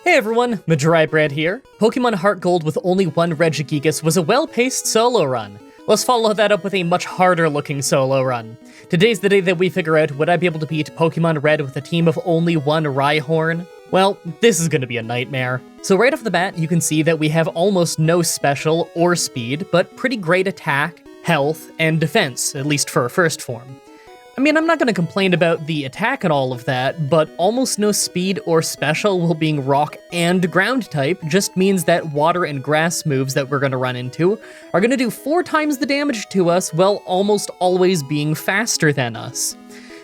Hey everyone, Mah-Dry-Bread here. Pokemon Heart Gold with only one Regigigas was a well-paced solo run. Let's follow that up with a much harder-looking solo run. Today's the day that we figure out, would I be able to beat Pokemon Red with a team of only one Rhyhorn? Well, this is gonna be a nightmare. So right off the bat, you can see that we have almost no special or speed, but pretty great attack, health, and defense, at least for a first form. I mean, I'm not going to complain about the attack and all of that, but almost no speed or special while being rock and ground type just means that water and grass moves that we're going to run into are going to do 4 times the damage to us while almost always being faster than us.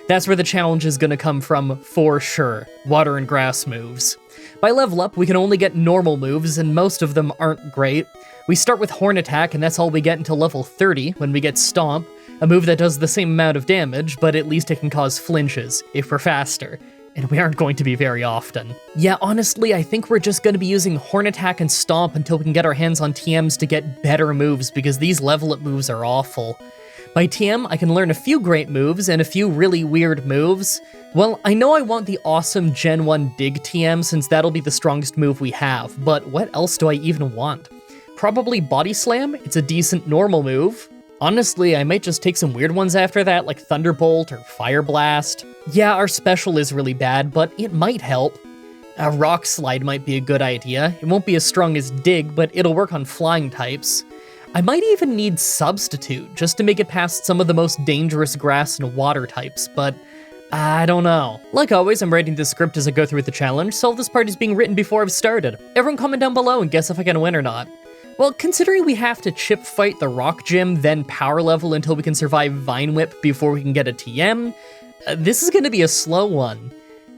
That's where the challenge is going to come from for sure, water and grass moves. By level up, we can only get normal moves, and most of them aren't great. We start with Horn Attack, and that's all we get until level 30, when we get Stomp, a move that does the same amount of damage, but at least it can cause flinches, if we're faster. And we aren't going to be very often. Yeah, honestly, I think we're just going to be using Horn Attack and Stomp until we can get our hands on TMs to get better moves, because these level up moves are awful. By TM, I can learn a few great moves and a few really weird moves. Well, I know I want the awesome Gen 1 Dig TM since that'll be the strongest move we have, but what else do I even want? Probably Body Slam, it's a decent normal move. Honestly, I might just take some weird ones after that, like Thunderbolt or Fire Blast. Yeah, our special is really bad, but it might help. A Rock Slide might be a good idea. It won't be as strong as Dig, but it'll work on flying types. I might even need Substitute, just to make it past some of the most dangerous grass and water types, but I don't know. Like always, I'm writing the script as I go through with the challenge, so this part is being written before I've started. Everyone comment down below and guess if I can win or not. Well, considering we have to chip fight the Rock Gym, then power level until we can survive Vine Whip before we can get a TM, this is gonna be a slow one.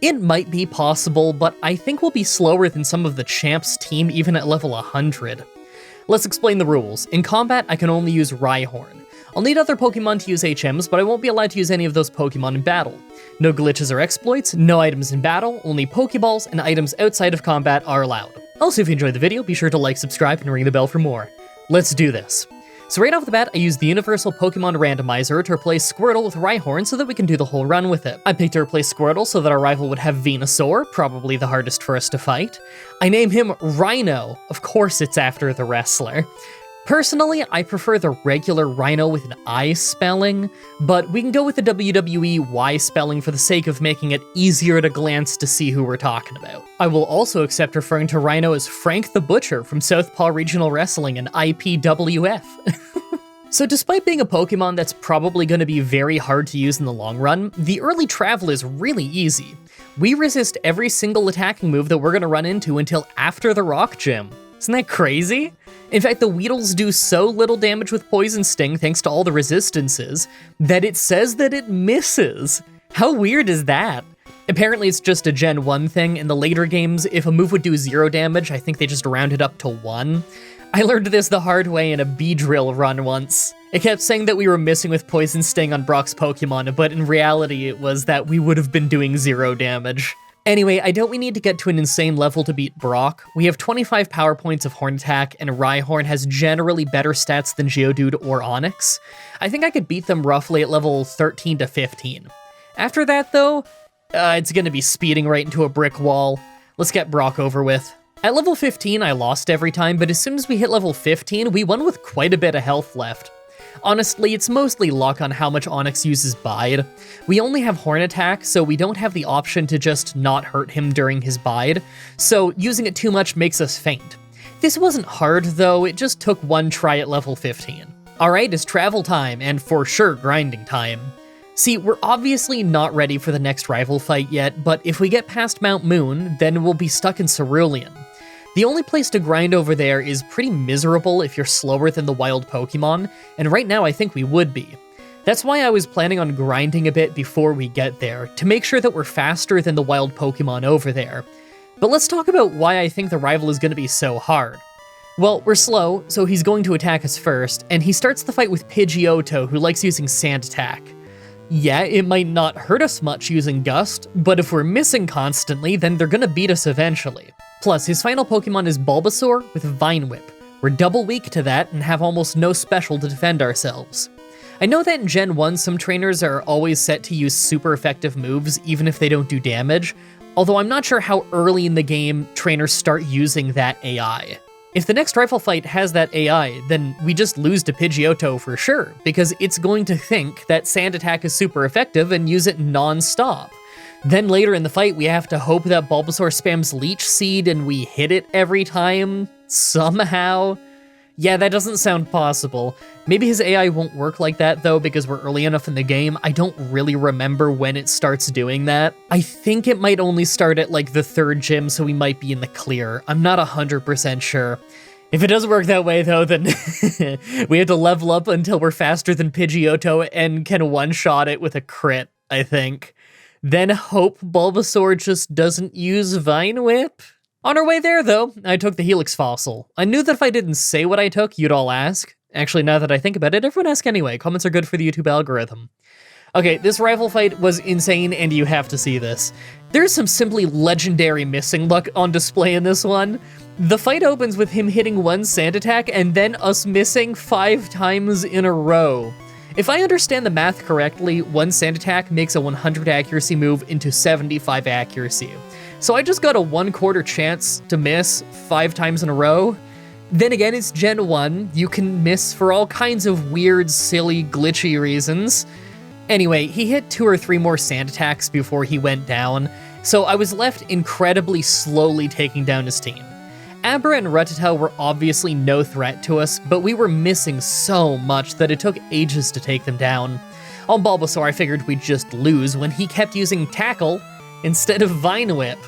It might be possible, but I think we'll be slower than some of the champs team even at level 100. Let's explain the rules. In combat, I can only use Rhyhorn. I'll need other Pokemon to use HMs, but I won't be allowed to use any of those Pokemon in battle. No glitches or exploits, no items in battle, only Pokeballs and items outside of combat are allowed. Also, if you enjoyed the video, be sure to like, subscribe, and ring the bell for more. Let's do this. So right off the bat, I used the Universal Pokemon Randomizer to replace Squirtle with Rhyhorn so that we can do the whole run with it. I picked to replace Squirtle so that our rival would have Venusaur, probably the hardest for us to fight. I name him Rhino. Of course it's after the wrestler. Personally, I prefer the regular Rhino with an I spelling, but we can go with the WWE Y spelling for the sake of making it easier to glance to see who we're talking about. I will also accept referring to Rhino as Frank the Butcher from Southpaw Regional Wrestling and IPWF. So despite being a Pokemon that's probably going to be very hard to use in the long run, the early travel is really easy. We resist every single attacking move that we're going to run into until after the Rock Gym. Isn't that crazy? In fact, the Weedles do so little damage with Poison Sting thanks to all the resistances that it says that it misses. How weird is that? Apparently it's just a Gen 1 thing. In the later games, if a move would do 0 damage, I think they just rounded up to 1. I learned this the hard way in a Beedrill run once. It kept saying that we were missing with Poison Sting on Brock's Pokemon, but in reality it was that we would have been doing 0 damage. Anyway, I don't we need to get to an insane level to beat Brock. We have 25 power points of Horn Attack, and Rhyhorn has generally better stats than Geodude or Onix. I think I could beat them roughly at level 13 to 15. After that, though, it's gonna be speeding right into a brick wall. Let's get Brock over with. At level 15, I lost every time, but as soon as we hit level 15, we won with quite a bit of health left. Honestly, it's mostly luck on how much Onix uses Bide. We only have Horn Attack, so we don't have the option to just not hurt him during his Bide, so using it too much makes us faint. This wasn't hard, though, it just took one try at level 15. Alright, it's travel time, and for sure grinding time. See, we're obviously not ready for the next rival fight yet, but if we get past Mount Moon, then we'll be stuck in Cerulean. The only place to grind over there is pretty miserable if you're slower than the wild Pokemon, and right now I think we would be. That's why I was planning on grinding a bit before we get there, to make sure that we're faster than the wild Pokemon over there. But let's talk about why I think the rival is going to be so hard. Well, we're slow, so he's going to attack us first, and he starts the fight with Pidgeotto, who likes using Sand Attack. Yeah, it might not hurt us much using Gust, but if we're missing constantly, then they're gonna beat us eventually. Plus, his final Pokemon is Bulbasaur with Vine Whip. We're double weak to that and have almost no special to defend ourselves. I know that in Gen 1, some trainers are always set to use super effective moves even if they don't do damage, Although I'm not sure how early in the game trainers start using that AI. If the next rifle fight has that AI, then we just lose to Pidgeotto for sure, because it's going to think that Sand Attack is super effective and use it non-stop. Then later in the fight, we have to hope that Bulbasaur spams Leech Seed and we hit it every time, somehow. Yeah, that doesn't sound possible. Maybe his AI won't work like that though, because we're early enough in the game. I don't really remember when it starts doing that. I think it might only start at like the 3rd gym, so we might be in the clear. I'm not 100% sure. If it does work that way though, then we have to level up until we're faster than Pidgeotto and can one-shot it with a crit, I think. Then hope Bulbasaur just doesn't use Vine Whip. On our way there, though, I took the Helix Fossil. I knew that if I didn't say what I took, you'd all ask. Actually, now that I think about it, everyone ask anyway. Comments are good for the YouTube algorithm. Okay, this rival fight was insane, and you have to see this. There's some simply legendary missing luck on display in this one. The fight opens with him hitting one Sand Attack, and then us missing 5 times in a row. If I understand the math correctly, one Sand Attack makes a 100 accuracy move into 75 accuracy. So I just got a 1/4 chance to miss 5 times in a row. Then again, it's Gen 1. You can miss for all kinds of weird, silly, glitchy reasons. Anyway, he hit 2 or 3 more Sand Attacks before he went down, so I was left incredibly slowly taking down his team. Abra and Rattata were obviously no threat to us, but we were missing so much that it took ages to take them down. On Bulbasaur, I figured we'd just lose when he kept using Tackle instead of Vine Whip.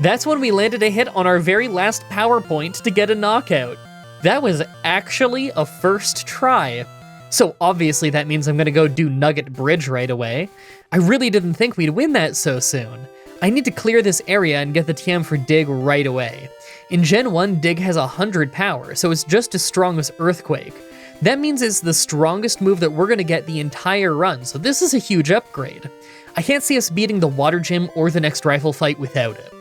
That's when we landed a hit on our very last power point to get a knockout. That was actually a first try. So obviously that means I'm gonna go do Nugget Bridge right away. I really didn't think we'd win that so soon. I need to clear this area and get the TM for Dig right away. In Gen 1, Dig has 100 power, so it's just as strong as Earthquake. That means it's the strongest move that we're gonna get the entire run, so this is a huge upgrade. I can't see us beating the Water Gym or the next rifle fight without it.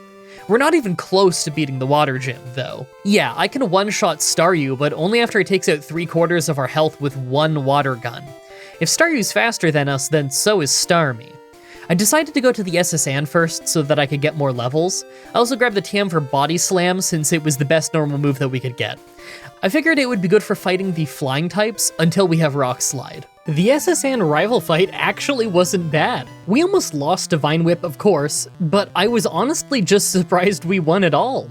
We're not even close to beating the Water Gym, though. Yeah, I can one-shot Staryu, but only after it takes out 3/4 of our health with one water gun. If Staryu's faster than us, then so is Starmie. I decided to go to the SSN first so that I could get more levels. I also grabbed the TM for Body Slam since it was the best normal move that we could get. I figured it would be good for fighting the flying types until we have Rock Slide. The SSN rival fight actually wasn't bad. We almost lost to Vine Whip, of course, but I was honestly just surprised we won at all.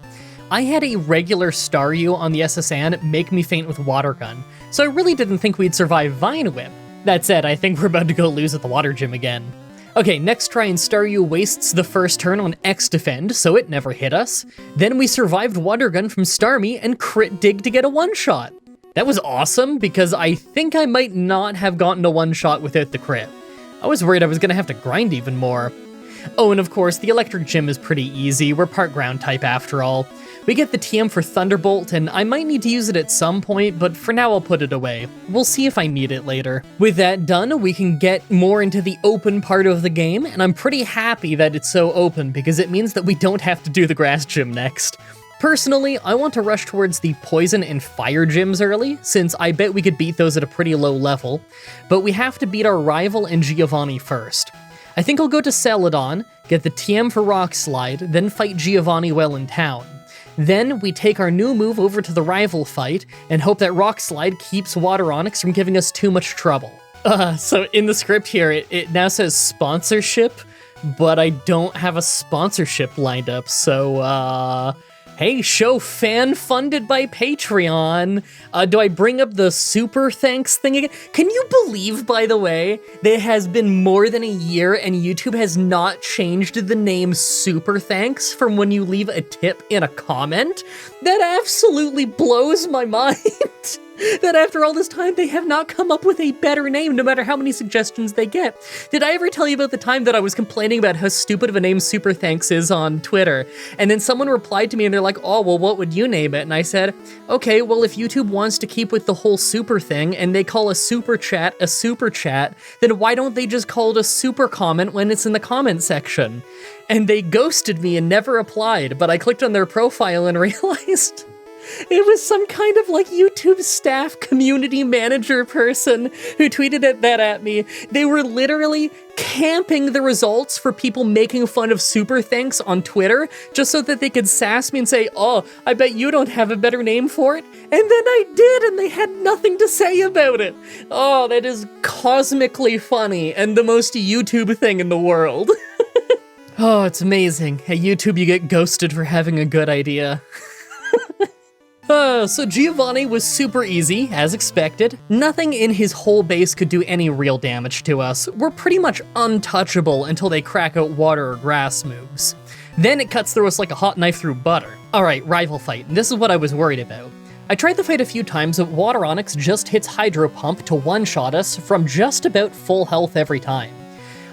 I had a regular Staryu on the SSN make me faint with Water Gun, so I really didn't think we'd survive Vine Whip. That said, I think we're about to go lose at the Water Gym again. Okay, next try and Staryu wastes the first turn on X Defend, so it never hit us. Then we survived Water Gun from Starmie and crit Dig to get a one-shot. That was awesome, because I think I might not have gotten a one-shot without the crit. I was worried I was gonna have to grind even more. Oh, and of course, the Electric Gym is pretty easy. We're part ground type after all. We get the TM for Thunderbolt, and I might need to use it at some point, but for now I'll put it away. We'll see if I need it later. With that done, we can get more into the open part of the game, and I'm pretty happy that it's so open because it means that we don't have to do the Grass Gym next. Personally, I want to rush towards the Poison and Fire gyms early, since I bet we could beat those at a pretty low level, but we have to beat our rival and Giovanni first. I think I'll go to Celadon, get the TM for Rock Slide, then fight Giovanni well in town. Then we take our new move over to the rival fight, and hope that Rock Slide keeps Water Onix from giving us too much trouble. So in the script here, it now says sponsorship, but I don't have a sponsorship lined up, so hey, show fan funded by Patreon. Do I bring up the super thanks thing again? Can you believe, by the way, that it has been more than a year and YouTube has not changed the name super thanks from when you leave a tip in a comment? That absolutely blows my mind. That after all this time, they have not come up with a better name, no matter how many suggestions they get. Did I ever tell you about the time that I was complaining about how stupid of a name Super Thanks is on Twitter? And then someone replied to me and they're like, oh, well, what would you name it? And I said, okay, well, if YouTube wants to keep with the whole super thing and they call a super chat, then why don't they just call it a super comment when it's in the comment section? And they ghosted me and never replied, but I clicked on their profile and realized It was some kind of like YouTube staff community manager person who tweeted that at me. They were literally camping the results for people making fun of Super Thanks on Twitter just so that they could sass me and say, oh, I bet you don't have a better name for it. And then I did, and they had nothing to say about it. Oh, that is cosmically funny and the most YouTube thing in the world. Oh, it's amazing. At YouTube, you get ghosted for having a good idea. So Giovanni was super easy, as expected. Nothing in his whole base could do any real damage to us. We're pretty much untouchable until they crack out water or grass moves. Then it cuts through us like a hot knife through butter. Alright, rival fight. This is what I was worried about. I tried the fight a few times, but Water Onyx just hits Hydro Pump to one-shot us from just about full health every time.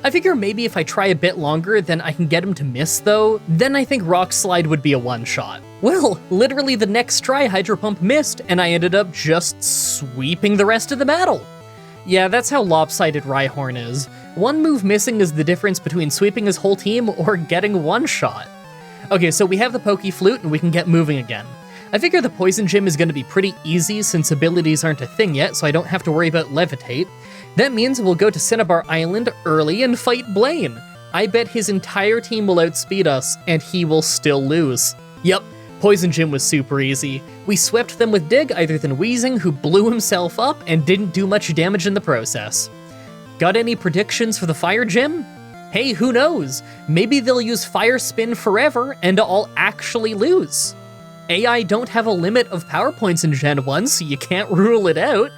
I figure maybe if I try a bit longer, then I can get him to miss though, then I think Rock Slide would be a one-shot. Well, literally the next try Hydro Pump missed, and I ended up just sweeping the rest of the battle. Yeah, that's how lopsided Rhyhorn is. One move missing is the difference between sweeping his whole team or getting one shot. Okay, so we have the Poke Flute and we can get moving again. I figure the Poison Gym is going to be pretty easy since abilities aren't a thing yet, so I don't have to worry about Levitate. That means we'll go to Cinnabar Island early and fight Blaine. I bet his entire team will outspeed us, and he will still lose. Yup, Poison Gym was super easy. We swept them with Dig other than Weezing, who blew himself up and didn't do much damage in the process. Got any predictions for the Fire Gym? Hey, who knows? Maybe they'll use Fire Spin forever and I'll actually lose. AI don't have a limit of power points in Gen 1, so you can't rule it out.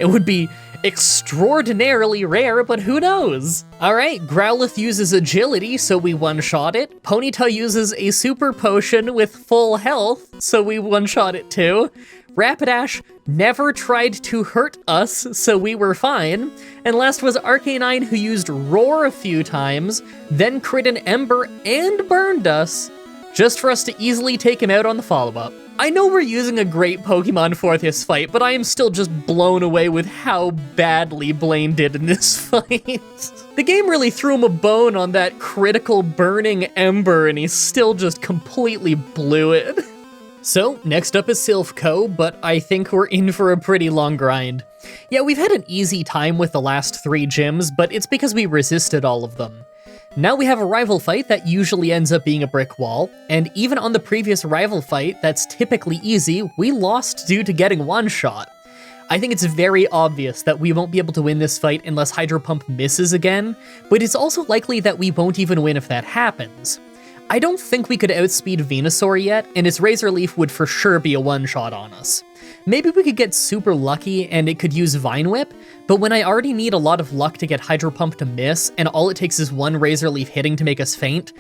It would be extraordinarily rare, but who knows? Alright, Growlithe uses Agility, so we one-shot it. Ponyta uses a Super Potion with full health, so we one-shot it too. Rapidash never tried to hurt us, so we were fine. And last was Arcanine, who used Roar a few times, then crit an Ember and burned us, just for us to easily take him out on the follow-up. I know we're using a great Pokemon for this fight, but I am still just blown away with how badly Blaine did in this fight. The game really threw him a bone on that critical burning Ember, and he still just completely blew it. So, next up is Silph Co, but I think we're in for a pretty long grind. Yeah, we've had an easy time with the last 3 gyms, but it's because we resisted all of them. Now we have a rival fight that usually ends up being a brick wall, and even on the previous rival fight that's typically easy, we lost due to getting one shot. I think it's very obvious that we won't be able to win this fight unless Hydro Pump misses again, but it's also likely that we won't even win if that happens. I don't think we could outspeed Venusaur yet, and its Razor Leaf would for sure be a one-shot on us. Maybe we could get super lucky and it could use Vine Whip, but when I already need a lot of luck to get Hydro Pump to miss, and all it takes is one Razor Leaf hitting to make us faint,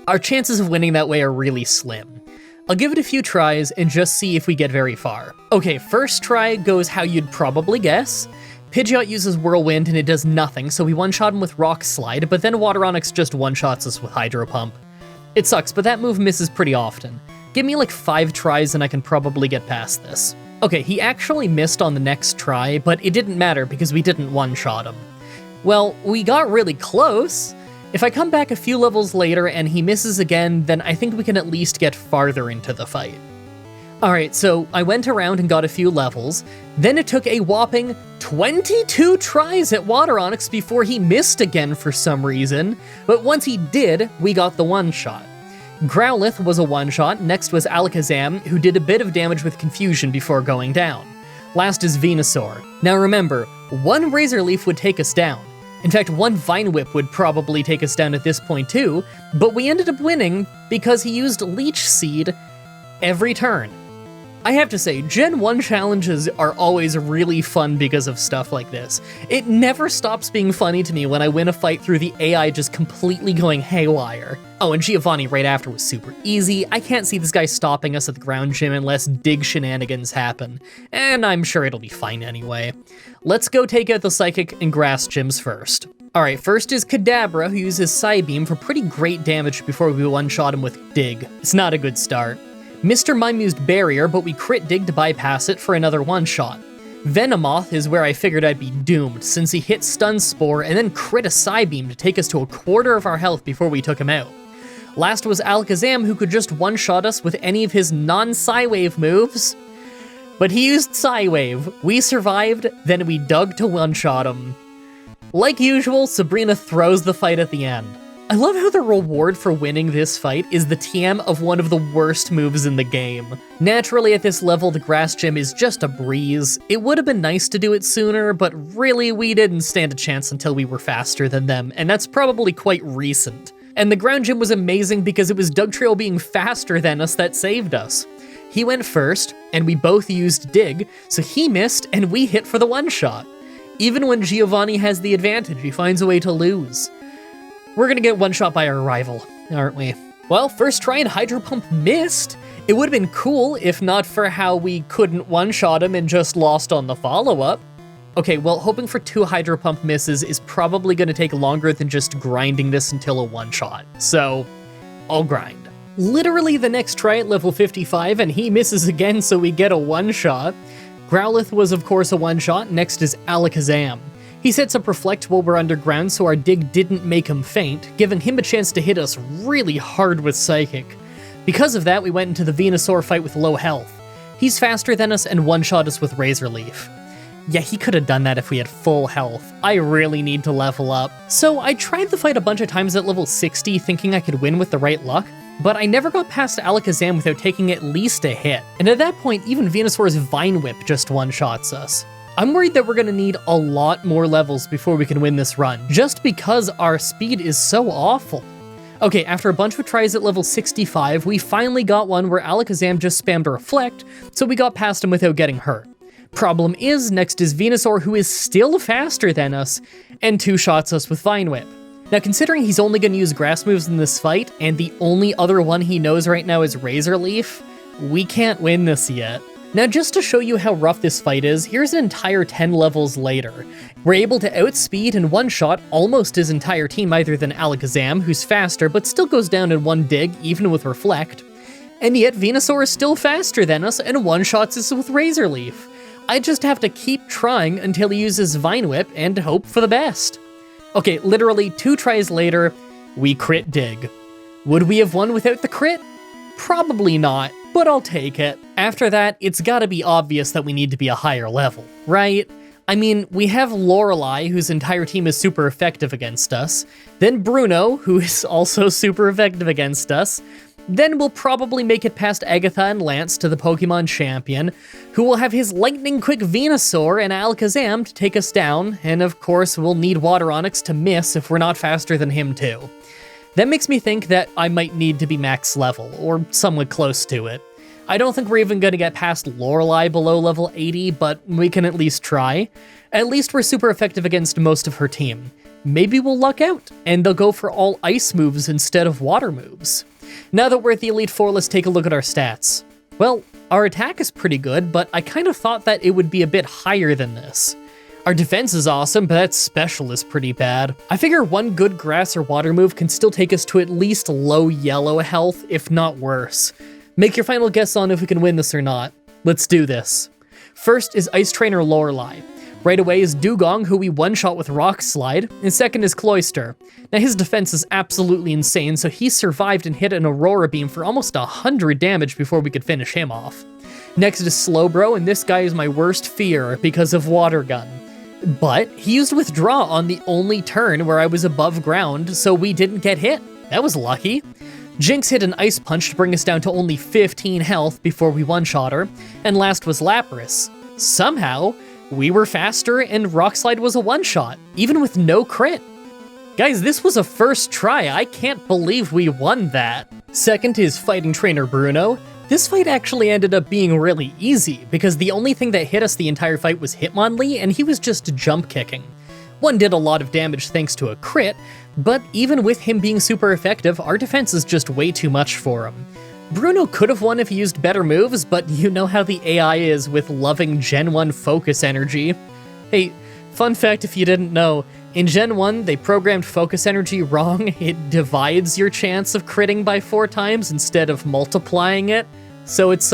our chances of winning that way are really slim. I'll give it a few tries and just see if we get very far. Okay, first try goes how you'd probably guess. Pidgeot uses Whirlwind and it does nothing, so we one-shot him with Rock Slide, but then Water Onyx just one-shots us with Hydro Pump. It sucks, but that move misses pretty often. Give me like 5 tries and I can probably get past this. Okay, he actually missed on the next try, but it didn't matter because we didn't one-shot him. Well, we got really close. If I come back a few levels later and he misses again, then I think we can at least get farther into the fight. Alright, so I went around and got a few levels, then it took a whopping 22 tries at Water Onyx before he missed again for some reason, but once he did, we got the one-shot. Growlithe was a one-shot, next was Alakazam, who did a bit of damage with Confusion before going down. Last is Venusaur. Now remember, one Razor Leaf would take us down. In fact, one Vine Whip would probably take us down at this point too, but we ended up winning because he used Leech Seed every turn. I have to say, Gen 1 challenges are always really fun because of stuff like this. It never stops being funny to me when I win a fight through the AI just completely going haywire. Oh, and Giovanni right after was super easy. I can't see this guy stopping us at the ground gym unless Dig shenanigans happen. And I'm sure it'll be fine anyway. Let's go take out the Psychic and Grass gyms first. Alright, first is Kadabra, who uses Psybeam for pretty great damage before we one-shot him with Dig. It's not a good start. Mr. Mime used Barrier, but we crit Dig to bypass it for another one-shot. Venomoth is where I figured I'd be doomed, since he hit Stun Spore and then crit a Psybeam to take us to a quarter of our health before we took him out. Last was Alakazam, who could just one-shot us with any of his non-Psywave moves. But he used Psywave. We survived, then we dug to one-shot him. Like usual, Sabrina throws the fight at the end. I love how the reward for winning this fight is the TM of one of the worst moves in the game. Naturally, at this level, the Grass Gym is just a breeze. It would have been nice to do it sooner, but really, we didn't stand a chance until we were faster than them, and that's probably quite recent. And the Ground Gym was amazing because it was Dugtrio being faster than us that saved us. He went first, and we both used Dig, so he missed, and we hit for the one-shot. Even when Giovanni has the advantage, he finds a way to lose. We're gonna get one-shot by our rival, aren't we? Well, first try and Hydro Pump missed. It would've been cool if not for how we couldn't one-shot him and just lost on the follow-up. Okay, well, hoping for 2 Hydro Pump misses is probably gonna take longer than just grinding this until a one-shot, so I'll grind. Literally the next try at level 55, and he misses again, so we get a one-shot. Growlithe was, of course, a one-shot. Next is Alakazam. He sets up Reflect while we're underground, so our Dig didn't make him faint, giving him a chance to hit us really hard with Psychic. Because of that, we went into the Venusaur fight with low health. He's faster than us and one-shot us with Razor Leaf. Yeah, he could have done that if we had full health. I really need to level up. So I tried the fight a bunch of times at level 60, thinking I could win with the right luck, but I never got past Alakazam without taking at least a hit. And at that point, even Venusaur's Vine Whip just one-shots us. I'm worried that we're gonna need a lot more levels before we can win this run, just because our speed is so awful. Okay, after a bunch of tries at level 65, we finally got one where Alakazam just spammed Reflect, so we got past him without getting hurt. Problem is, next is Venusaur, who is still faster than us, and two-shots us with Vine Whip. Now, considering he's only gonna use grass moves in this fight, and the only other one he knows right now is Razor Leaf, we can't win this yet. Now, just to show you how rough this fight is, here's an entire 10 levels later. We're able to outspeed and one-shot almost his entire team other than Alakazam, who's faster but still goes down in one dig, even with Reflect. And yet, Venusaur is still faster than us and one-shots us with Razor Leaf. I just have to keep trying until he uses Vine Whip and hope for the best. Okay, literally 2 tries later, we crit Dig. Would we have won without the crit? Probably not, but I'll take it. After that, it's gotta be obvious that we need to be a higher level, right? I mean, we have Lorelei, whose entire team is super effective against us, then Bruno, who is also super effective against us, then we'll probably make it past Agatha and Lance to the Pokemon Champion, who will have his lightning quick Venusaur and Alakazam to take us down, and of course we'll need Water Onix to miss if we're not faster than him too. That makes me think that I might need to be max level, or somewhat close to it. I don't think we're even going to get past Lorelei below level 80, but we can at least try. At least we're super effective against most of her team. Maybe we'll luck out, and they'll go for all ice moves instead of water moves. Now that we're at the Elite Four, let's take a look at our stats. Well, our attack is pretty good, but I kind of thought that it would be a bit higher than this. Our defense is awesome, but that special is pretty bad. I figure one good grass or water move can still take us to at least low yellow health, if not worse. Make your final guess on if we can win this or not. Let's do this. First is Ice Trainer Lorelei. Right away is Dugong, who we one-shot with Rock Slide, and second is Cloyster. Now his defense is absolutely insane, so he survived and hit an Aurora Beam for almost 100 damage before we could finish him off. Next is Slowbro, and this guy is my worst fear because of Water Gun. But he used Withdraw on the only turn where I was above ground, so we didn't get hit. That was lucky. Jinx hit an Ice Punch to bring us down to only 15 health before we one-shot her, and last was Lapras. Somehow, we were faster and Rock Slide was a one-shot, even with no crit. Guys, this was a first try. I can't believe we won that. Second is Fighting Trainer Bruno. This fight actually ended up being really easy, because the only thing that hit us the entire fight was Hitmonlee, and he was just jump kicking. One did a lot of damage thanks to a crit, but even with him being super effective, our defense is just way too much for him. Bruno could have won if he used better moves, but you know how the AI is with loving Gen 1 Focus Energy. Hey, fun fact if you didn't know, in Gen 1, they programmed Focus Energy wrong. It divides your chance of critting by 4 times instead of multiplying it, so it's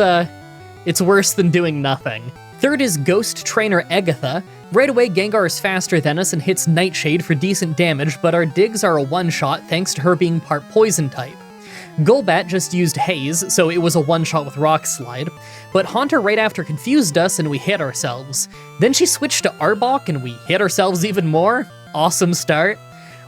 worse than doing nothing. Third is Ghost Trainer Agatha. Right away, Gengar is faster than us and hits Nightshade for decent damage, but our digs are a one-shot thanks to her being part Poison type. Golbat just used Haze, so it was a one-shot with Rock Slide, but Haunter right after confused us and we hit ourselves. Then she switched to Arbok and we hit ourselves even more. Awesome start.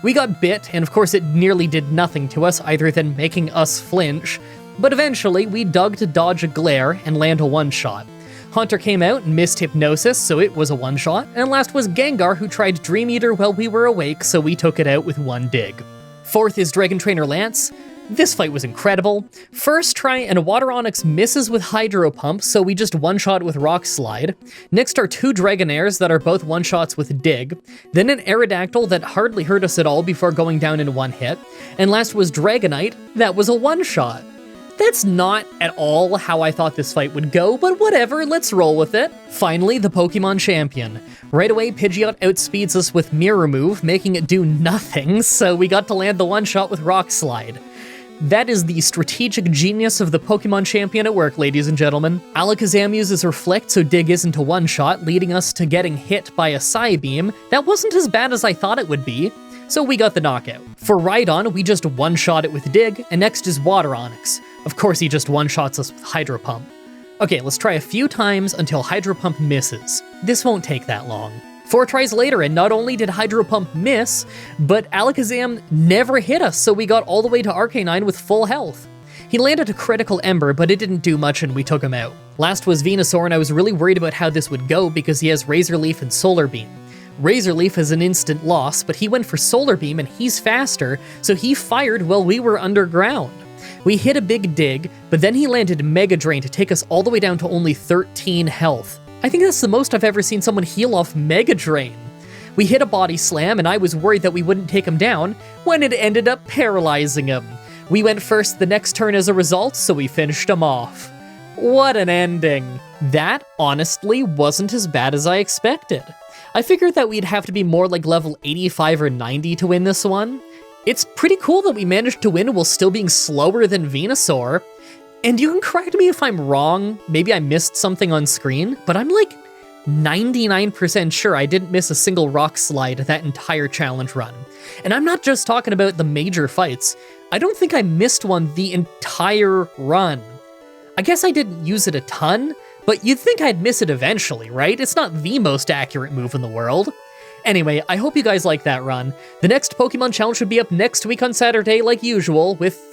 We got bit, and of course it nearly did nothing to us other than making us flinch, but eventually we dug to dodge a glare and land a one-shot. Haunter came out and missed Hypnosis, so it was a one-shot, and last was Gengar, who tried Dream Eater while we were awake, so we took it out with one dig. Fourth is Dragon Trainer Lance. This fight was incredible. First try, and a Water Onix misses with Hydro Pump, so we just one-shot with Rock Slide. Next are two Dragonairs that are both one-shots with Dig. Then an Aerodactyl that hardly hurt us at all before going down in one hit. And last was Dragonite, that was a one-shot. That's not at all how I thought this fight would go, but whatever, let's roll with it. Finally, the Pokemon Champion. Right away, Pidgeot outspeeds us with Mirror Move, making it do nothing, so we got to land the one-shot with Rock Slide. That is the strategic genius of the Pokemon Champion at work, ladies and gentlemen. Alakazam uses Reflect, so Dig isn't a one-shot, leading us to getting hit by a Psybeam. That wasn't as bad as I thought it would be, so we got the knockout. For Rhydon, we just one-shot it with Dig, and next is Water Onix. Of course, he just one-shots us with Hydro Pump. Okay, let's try a few times until Hydro Pump misses. This won't take that long. 4 tries later, and not only did Hydro Pump miss, but Alakazam never hit us, so we got all the way to Arcanine with full health. He landed a critical Ember, but it didn't do much and we took him out. Last was Venusaur, and I was really worried about how this would go because he has Razor Leaf and Solar Beam. Razor Leaf is an instant loss, but he went for Solar Beam and he's faster, so he fired while we were underground. We hit a big dig, but then he landed Mega Drain to take us all the way down to only 13 health. I think that's the most I've ever seen someone heal off Mega Drain. We hit a Body Slam, and I was worried that we wouldn't take him down, when it ended up paralyzing him. We went first the next turn as a result, so we finished him off. What an ending. That, honestly, wasn't as bad as I expected. I figured that we'd have to be more like level 85 or 90 to win this one. It's pretty cool that we managed to win while still being slower than Venusaur. And you can correct me if I'm wrong, maybe I missed something on screen, but I'm like 99% sure I didn't miss a single Rock Slide that entire challenge run. And I'm not just talking about the major fights, I don't think I missed one the entire run. I guess I didn't use it a ton, but you'd think I'd miss it eventually, right? It's not the most accurate move in the world. Anyway, I hope you guys like that run. The next Pokemon Challenge should be up next week on Saturday, like usual, with,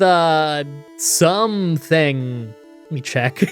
something. Let me check.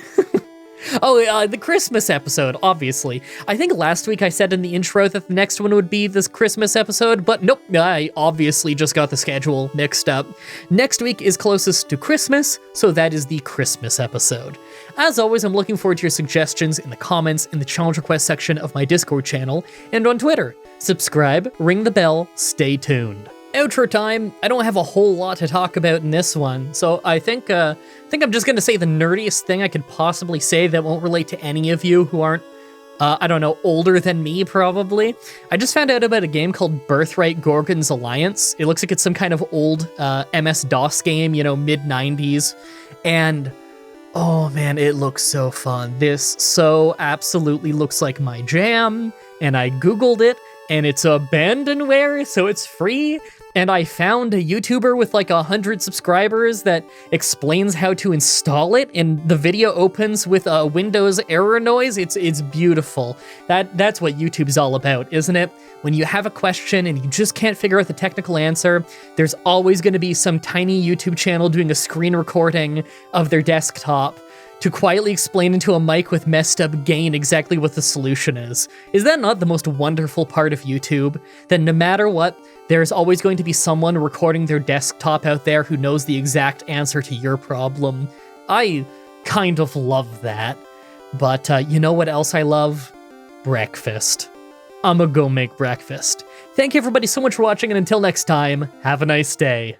The Christmas episode, obviously. I think last week I said in the intro that the next one would be this Christmas episode, but nope, I obviously just got the schedule mixed up. Next week is closest to Christmas, so that is the Christmas episode. As always, I'm looking forward to your suggestions in the comments in the challenge request section of my Discord channel and on Twitter. Subscribe, ring the bell, stay tuned. Outro time. I don't have a whole lot to talk about in this one, so I think I'm just gonna say the nerdiest thing I could possibly say that won't relate to any of you who aren't, I don't know, older than me, probably. I just found out about a game called Birthright Gorgon's Alliance. It looks like it's some kind of old MS-DOS game, you know, mid-90s, and oh man, it looks so fun. This so absolutely looks like my jam, and I googled it, and it's abandonware, so it's free, and I found a YouTuber with like 100 subscribers that explains how to install it, and the video opens with a Windows error noise. It's beautiful. That's what YouTube's all about, isn't it? When you have a question and you just can't figure out the technical answer, there's always going to be some tiny YouTube channel doing a screen recording of their desktop to quietly explain into a mic with messed up gain exactly what the solution is. Is that not the most wonderful part of YouTube? That no matter what, there's always going to be someone recording their desktop out there who knows the exact answer to your problem. I kind of love that. But you know what else I love? Breakfast. I'ma go make breakfast. Thank you everybody so much for watching, and until next time, have a nice day.